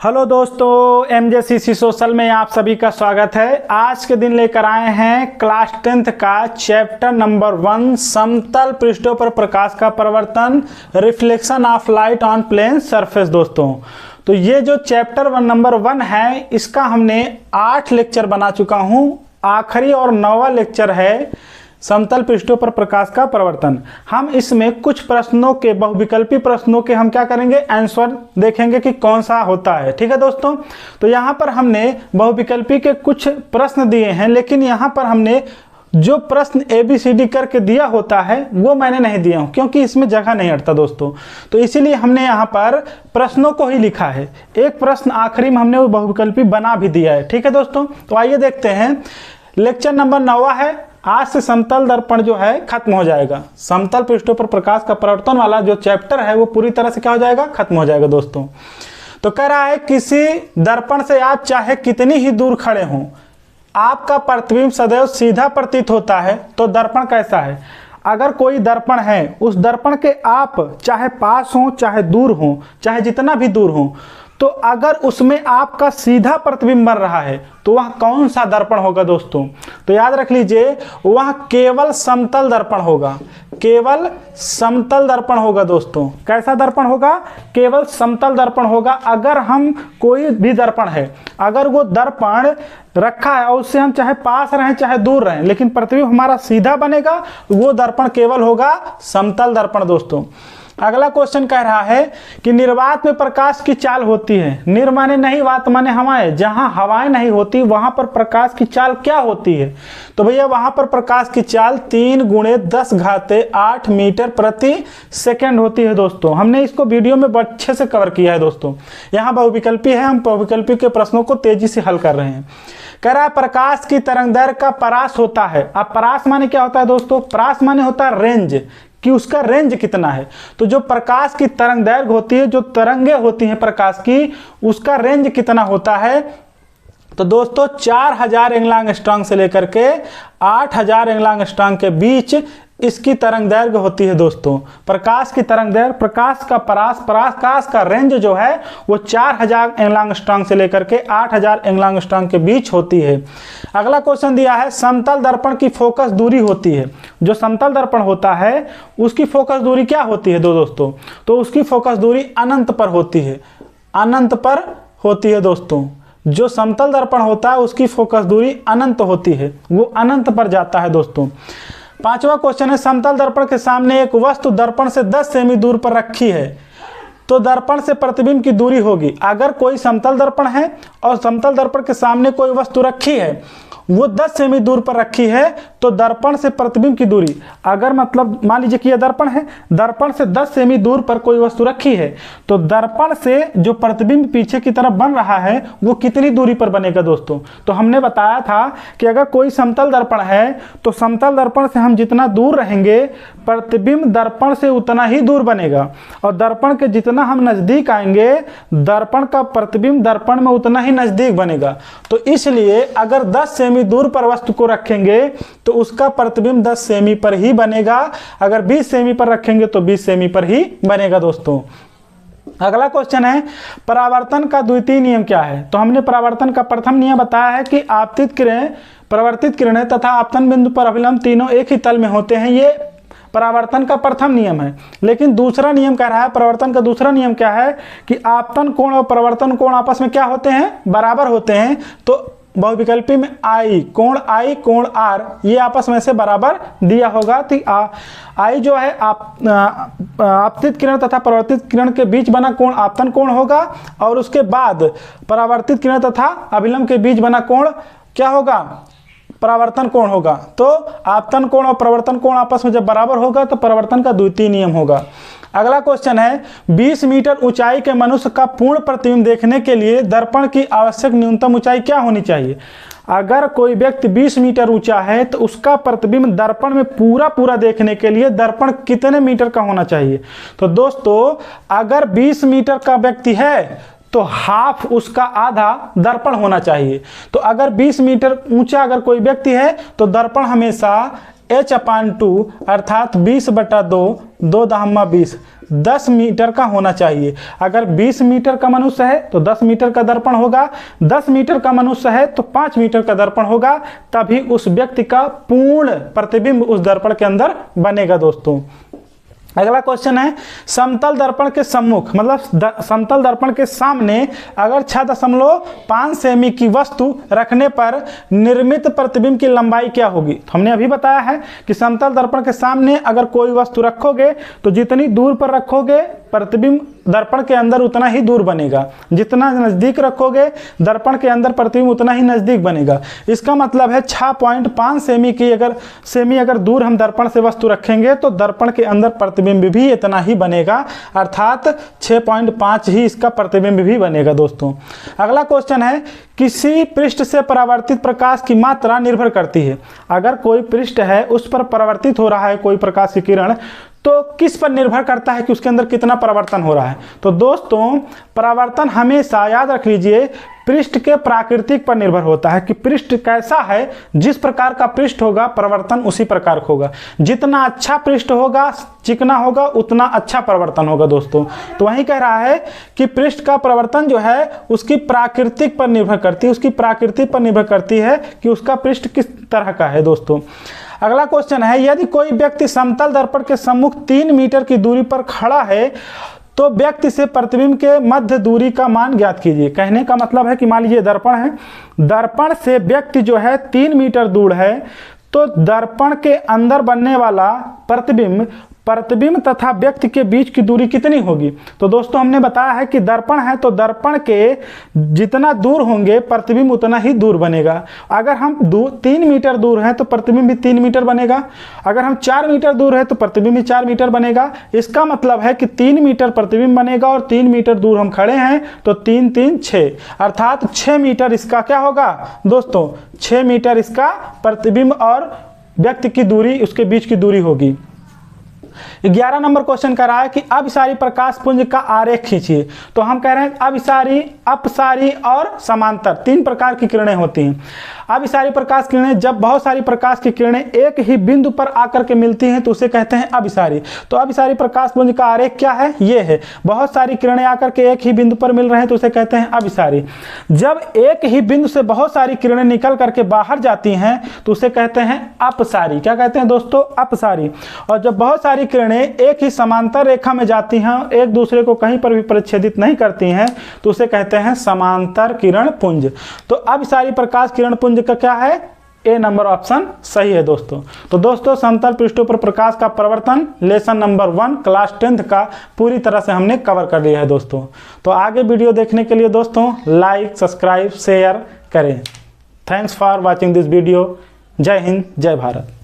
Hello दोस्तों, MJCC social में आप सभी का स्वागत है। आज के दिन लेकर आए हैं क्लास 10th का चैप्टर नंबर 1 समतल पृष्ठों पर प्रकाश का परावर्तन, reflection of light on plane surface. दोस्तों तो ये जो चैप्टर नंबर 1 है, इसका हमने 8 लेक्चर बना चुका हूँ। आखिरी और 9वां लेक्चर है समतल पृष्ठों पर प्रकाश का परावर्तन। हम इसमें कुछ प्रश्नों के, बहुविकल्पी प्रश्नों के हम क्या करेंगे, आंसर देखेंगे कि कौन सा होता है। ठीक है दोस्तों, तो यहाँ पर हमने बहुविकल्पी के कुछ प्रश्न दिए हैं, लेकिन यहाँ पर हमने जो प्रश्न ABCD करके दिया होता है वो मैंने नहीं दिया हूँ, क्योंकि इसमें जगह नहीं हटता दोस्तों। तो इसीलिए हमने यहाँ पर प्रश्नों को ही लिखा है। एक प्रश्न आखिरी में हमने वो बहुविकल्पी बना भी दिया है। ठीक है दोस्तों, तो आइए देखते हैं। लेक्चर नंबर 9 है। आज से समतल दर्पण जो है खत्म हो जाएगा। समतल पृष्ठों पर प्रकाश का परावर्तन वाला जो चैप्टर है वो पूरी तरह से क्या हो जाएगा, खत्म हो जाएगा दोस्तों। तो कह रहा है किसी दर्पण से आप चाहे कितनी ही दूर खड़े हों, आपका प्रतिबिंब सदैव सीधा प्रतीत होता है। तो दर्पण कैसा है? अगर कोई दर्पण है, उस दर्पण के आप चाहे पास हो, चाहे दूर हो, चाहे जितना भी दूर हो, तो अगर उसमें आपका सीधा प्रतिबिंब बन रहा है तो वह कौन सा दर्पण होगा दोस्तों? तो याद रख लीजिए, वह केवल समतल दर्पण होगा। केवल समतल दर्पण होगा दोस्तों। कैसा दर्पण होगा? केवल समतल दर्पण होगा। अगर हम कोई भी दर्पण है, अगर वो दर्पण रखा है और उससे हम चाहे पास रहें चाहे दूर रहें, लेकिन प्रतिबिंब हमारा सीधा बनेगा, वो दर्पण केवल होगा समतल दर्पण दोस्तों। अगला क्वेश्चन कह रहा है कि निर्वात में प्रकाश की चाल होती है। निर माने नहीं, वात माने हवाएं। जहां हवाएं नहीं होती वहां पर प्रकाश की चाल क्या होती है? तो भैया वहां पर प्रकाश की चाल 3 × 10⁸ मीटर प्रति सेकेंड होती है दोस्तों। हमने इसको वीडियो में अच्छे से कवर किया है दोस्तों। यहाँ बहुविकल्पी है, हम बहुविकल्पी के प्रश्नों को तेजी से हल कर रहे हैं। कह रहा है प्रकाश की तरंगदैर्घ्य का परास होता है। अब परास माने क्या होता है दोस्तों? परास माने होता है रेंज, कि उसका रेंज कितना है। तो जो प्रकाश की तरंगदैर्घ्य होती है, जो तरंगे होती हैं प्रकाश की, उसका रेंज कितना होता है? तो दोस्तों 4000 एंगस्ट्रॉम से लेकर के 8000 एंगस्ट्रॉम के बीच इसकी तरंगदैर्घ्य होती है दोस्तों। प्रकाश की तरंगदैर्घ्य, प्रकाश का परास, प्रकाश का रेंज जो है वो 4000 एंगस्ट्रॉम से लेकर के 8000 एंगस्ट्रॉम के बीच होती है। अगला क्वेश्चन दिया है समतल दर्पण की फोकस दूरी होती है। जो समतल दर्पण होता है उसकी फोकस दूरी क्या होती है दोस्तों? तो उसकी फोकस दूरी अनंत पर होती है। अनंत पर होती है दोस्तों। जो समतल दर्पण होता है उसकी फोकस दूरी अनंत होती है, वो अनंत पर जाता है दोस्तों। 5वां क्वेश्चन है समतल दर्पण के सामने एक वस्तु दर्पण से 10 सेमी दूर पर रखी है, तो दर्पण से प्रतिबिंब की दूरी होगी। अगर कोई समतल दर्पण है और समतल दर्पण के सामने कोई वस्तु रखी है, वो 10 सेमी दूर पर रखी है, तो दर्पण से प्रतिबिंब की दूरी, अगर मतलब मान लीजिए कि यह दर्पण है, दर्पण से 10 सेमी दूर पर कोई वस्तु रखी है, तो दर्पण से जो प्रतिबिंब पीछे की तरफ बन रहा है वो कितनी दूरी पर बनेगा दोस्तों? तो हमने बताया था कि अगर कोई समतल दर्पण है तो समतल दर्पण से हम जितना दूर रहेंगे, प्रतिबिंब दर्पण से उतना ही दूर बनेगा, और दर्पण के जितना हम नजदीक आएंगे, दर्पण का प्रतिबिंब दर्पण में उतना ही नजदीक बनेगा। तो इसलिए अगर 10 सेमी दूर पर वस्तु को रखेंगे तो उसका प्रतिबिंब 10 सेमी पर ही बनेगा। अगर 20 सेमी पर रखेंगे तो 20 सेमी पर ही बनेगा दोस्तों। अगला क्वेश्चन है परावर्तन का द्वितीय नियम क्या है? तो हमने परावर्तन का प्रथम नियम बताया है कि आपतित किरणें, परावर्तित किरणें तथा आपतन बिंदु पर अभिलंब तीनों एक ही तल में होते हैं। ये परावर्तन का प्रथम नियम है। लेकिन दूसरा नियम कह रहा है, परावर्तन का दूसरा नियम क्या है कि आपतन कोण और परावर्तन कोण आपस में क्या होते हैं, बराबर होते हैं। तो बहुविकल्पी में I कोण R ये आपस में से बराबर दिया होगा। तो I जो है आपतित किरण तथा परावर्तित किरण के बीच बना कोण आपतन कोण होगा, और उसके बाद परावर्तित किरण तथा अभिलंब के बीच बना कोण क्या होगा, परावर्तन कोण होगा। तो आपतन कोण और परावर्तन कोण आपस में जब बराबर होगा तो परावर्तन का द्वितीय नियम होगा। अगला क्वेश्चन है 20 मीटर ऊंचाई के मनुष्य का पूर्ण प्रतिबिंब देखने के लिए दर्पण की आवश्यक न्यूनतम ऊंचाई क्या होनी चाहिए? अगर कोई व्यक्ति 20 मीटर ऊंचा है तो उसका प्रतिबिंब दर्पण में पूरा देखने के लिए दर्पण कितने मीटर का होना चाहिए? तो दोस्तों अगर 20 मीटर का व्यक्ति है तो हाफ, उसका आधा दर्पण होना चाहिए। तो अगर 20 मीटर ऊंचा अगर कोई व्यक्ति है तो दर्पण हमेशा H/2 अर्थात 20/2 2×20 10 मीटर का होना चाहिए। अगर 20 मीटर का मनुष्य है तो 10 मीटर का दर्पण होगा, 10 मीटर का मनुष्य है तो 5 मीटर का दर्पण होगा, तभी उस व्यक्ति का पूर्ण प्रतिबिंब उस दर्पण के अंदर बनेगा दोस्तों। अगला क्वेश्चन है, समतल दर्पण के सम्मुख मतलब समतल दर्पण के सामने अगर 6.5 सेमी की वस्तु रखने पर निर्मित प्रतिबिंब की लंबाई क्या होगी। तो हमने अभी बताया है कि समतल दर्पण के सामने अगर कोई वस्तु रखोगे तो जितनी दूर पर रखोगे प्रतिबिंब दर्पण के अंदर उतना ही दूर बनेगा, जितना नज़दीक रखोगे दर्पण के अंदर प्रतिबिंब उतना ही नज़दीक बनेगा। इसका मतलब है 6.5 सेमी अगर दूर हम दर्पण से वस्तु रखेंगे तो दर्पण के अंदर प्रतिबिंब भी इतना ही बनेगा, अर्थात 6.5 ही इसका प्रतिबिंब भी बनेगा दोस्तों। अगला क्वेश्चन है, किसी पृष्ठ से परावर्तित प्रकाश की मात्रा निर्भर करती है। अगर कोई पृष्ठ है उस पर परावर्तित हो रहा है कोई प्रकाश की किरण, तो किस पर निर्भर करता है कि उसके अंदर कितना परावर्तन हो रहा है। तो दोस्तों परावर्तन हमेशा याद रख लीजिए पृष्ठ के प्राकृतिक पर निर्भर होता है कि पृष्ठ कैसा है, जिस प्रकार का पृष्ठ होगा परावर्तन उसी प्रकार का होगा। जितना अच्छा पृष्ठ होगा, चिकना होगा, उतना अच्छा परावर्तन होगा दोस्तों। तो वही कह रहा है कि पृष्ठ का परावर्तन जो है उसकी प्राकृतिक पर निर्भर करती है, उसकी प्रकृति पर निर्भर करती है कि उसका पृष्ठ किस तरह का है दोस्तों। अगला क्वेश्चन है, यदि कोई व्यक्ति समतल दर्पण के सम्मुख 3 मीटर की दूरी पर खड़ा है तो व्यक्ति से प्रतिबिंब के मध्य दूरी का मान ज्ञात कीजिए। कहने का मतलब है कि मान लीजिए दर्पण है, दर्पण से व्यक्ति जो है 3 मीटर दूर है, तो दर्पण के अंदर बनने वाला प्रतिबिंब तथा व्यक्ति के बीच की दूरी कितनी होगी। तो दोस्तों हमने बताया है कि दर्पण है तो दर्पण के जितना दूर होंगे प्रतिबिंब उतना ही दूर बनेगा। अगर हम 3 मीटर दूर हैं तो प्रतिबिंब भी 3 मीटर बनेगा, अगर हम 4 मीटर दूर है तो प्रतिबिंब भी 4 मीटर बनेगा। इसका मतलब है कि 3 मीटर प्रतिबिंब बनेगा और 3 मीटर दूर हम खड़े हैं तो 3 3 6 अर्थात 6 मीटर इसका क्या होगा दोस्तों, 6 मीटर इसका प्रतिबिंब और व्यक्ति की दूरी उसके बीच की दूरी होगी। 11 नंबर क्वेश्चन कर रहा है कि अभिसारी प्रकाश पुंज का आरेख खींचिए। तो हम कह रहे हैं अभिसारी, अपसारी और समांतर 3 प्रकार की किरणें होती हैं। अभिसारी प्रकाश किरणें, जब बहुत सारी प्रकाश की किरणें एक ही बिंदु पर आकर के मिलती हैं तो उसे कहते हैं अभिसारी। तो अभिसारी प्रकाश पुंज का आरेख क्या है, ये है। बहुत सारी किरणें आकर के एक ही बिंदु पर मिल रहे हैं तो उसे कहते हैं अभिसारी। जब एक ही बिंदु से बहुत सारी किरणें निकल करके बाहर जाती हैं तो उसे कहते हैं अपसारी। क्या कहते हैं दोस्तों, अपसारी। और जब बहुत सारी किरणें एक ही समांतर रेखा में जाती हैं, एक दूसरे को कहीं पर भी परिच्छेदित नहीं करती हैं, तो उसे कहते हैं समांतर किरण पुंज। तो अभिसारी प्रकाश किरण पुंज का क्या है, ए नंबर ऑप्शन सही है दोस्तों। तो दोस्तों समतल पृष्ठों पर प्रकाश का परावर्तन लेसन नंबर 1 क्लास 10th का पूरी तरह से हमने कवर कर लिया है दोस्तों। तो आगे वीडियो देखने के लिए दोस्तों लाइक, सब्सक्राइब, शेयर करें। Thanks for watching this video. जय हिंद, जय भारत।